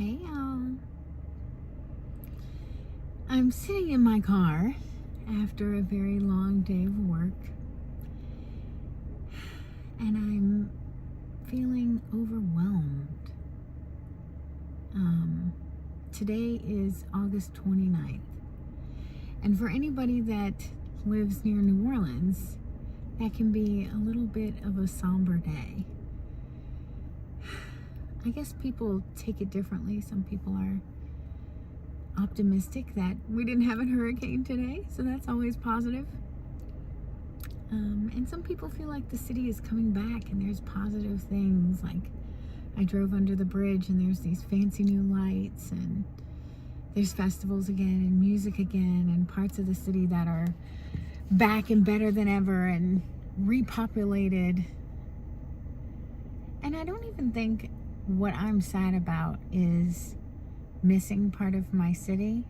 Hey, I'm sitting in my car after a very long day of work, and I'm feeling overwhelmed. Today is August 29th, and for anybody that lives near New Orleans, that can be a little bit of a somber day. I guess people take it differently. Some people are optimistic that we didn't have a hurricane today, so that's always positive. And some people feel like the city is coming back and there's positive things. Like, I drove under the bridge and there's these fancy new lights, and there's festivals again and music again, and parts of the city that are back and better than ever and repopulated. And I don't even think what I'm sad about is missing part of my city,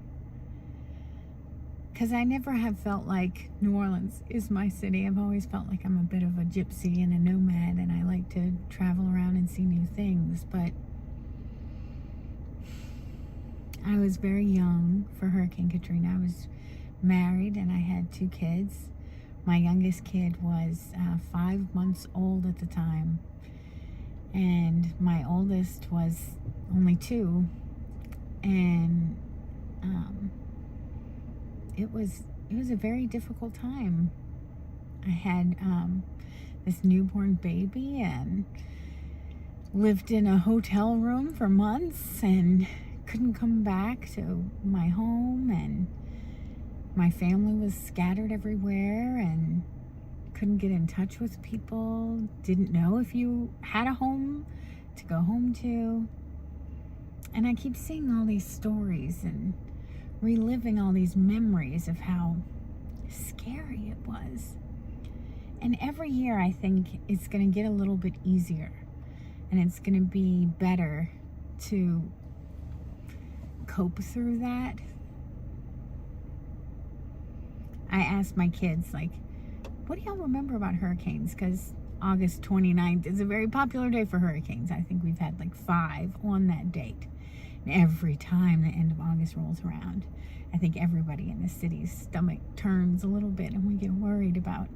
because I never have felt like New Orleans is my city. I've always felt like I'm a bit of a gypsy and a nomad, and I like to travel around and see new things. But I was very young for Hurricane Katrina. I was married and I had 2 kids. My youngest kid was 5 months old at the time, and my oldest was only 2. And it was a very difficult time. I had this newborn baby and lived in a hotel room for months and couldn't come back to my home, and my family was scattered everywhere and couldn't get in touch with people, didn't know if you had a home to go home to. And I keep seeing all these stories and reliving all these memories of how scary it was. And every year I think it's going to get a little bit easier, and it's going to be better to cope through that. I asked my kids, like, what do y'all remember about hurricanes? Because August 29th is a very popular day for hurricanes. I think we've had like 5 on that date. And every time the end of August rolls around, I think everybody in the city's stomach turns a little bit, and we get worried about,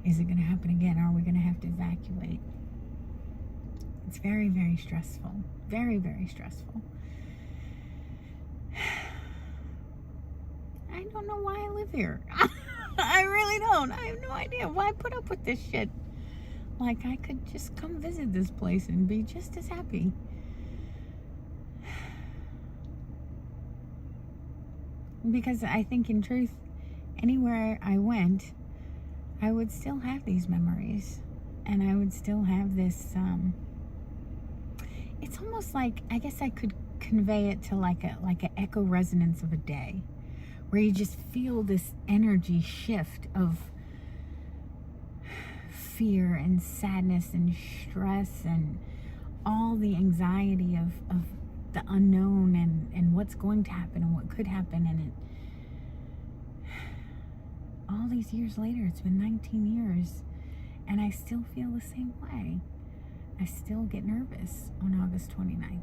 is it going to happen again? Are we going to have to evacuate? It's very, very stressful. Very, very stressful. I don't know why I live here. I really don't. I have no idea why I put up with this shit. Like, I could just come visit this place and be just as happy. Because I think, in truth, anywhere I went, I would still have these memories, and I would still have this, it's almost like, I guess I could convey it to like an echo resonance of a day, where you just feel this energy shift of fear and sadness and stress and all the anxiety of the unknown and what's going to happen and what could happen. And all these years later, it's been 19 years, and I still feel the same way. I still get nervous on August 29th.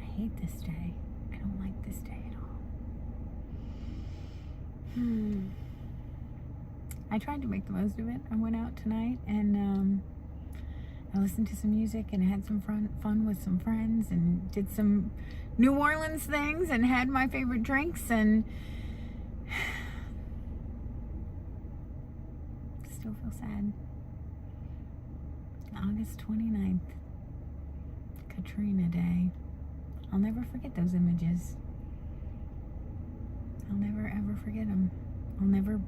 I hate this day. I don't like this day at all. I tried to make the most of it. I went out tonight and I listened to some music and had some fun with some friends and did some New Orleans things and had my favorite drinks, and still feel sad. August 29th, Katrina Day. I'll never forget those images. I'll never ever forget them. I'll never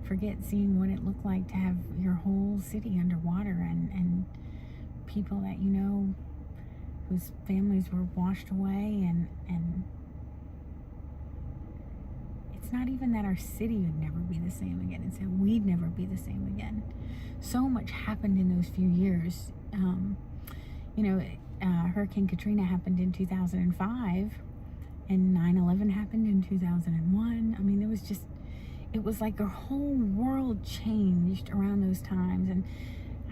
forget seeing what it looked like to have your whole city underwater, and people that you know whose families were washed away, and it's not even that our city would never be the same again, it's that we'd never be the same again. So much happened in those few years. Hurricane Katrina happened in 2005, and 9/11 happened in 2001. I mean, it was like our whole world changed around those times. And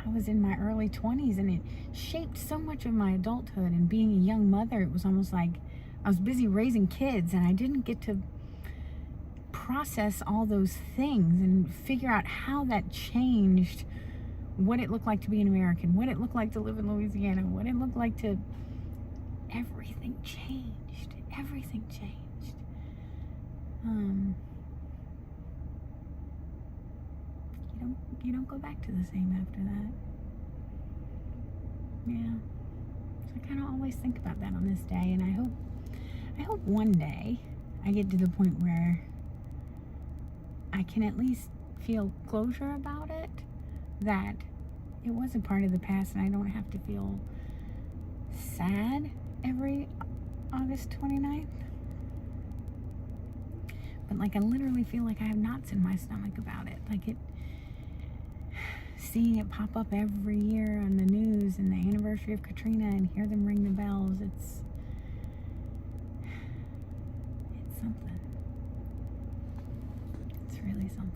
I was in my early 20s, and it shaped so much of my adulthood. And being a young mother, it was almost like I was busy raising kids, and I didn't get to process all those things and figure out how that changed what it looked like to be an American, what it looked like to live in Louisiana, what it looked like to... Everything changed. Everything changed. You don't go back to the same after that. Yeah. So I kind of always think about that on this day, and I hope one day I get to the point where I can at least feel closure about it, that it was a part of the past, and I don't have to feel sad every August 29th. But like, I literally feel like I have knots in my stomach about it. Like, seeing it pop up every year on the news, and the anniversary of Katrina, and hear them ring the bells, it's something. It's really something.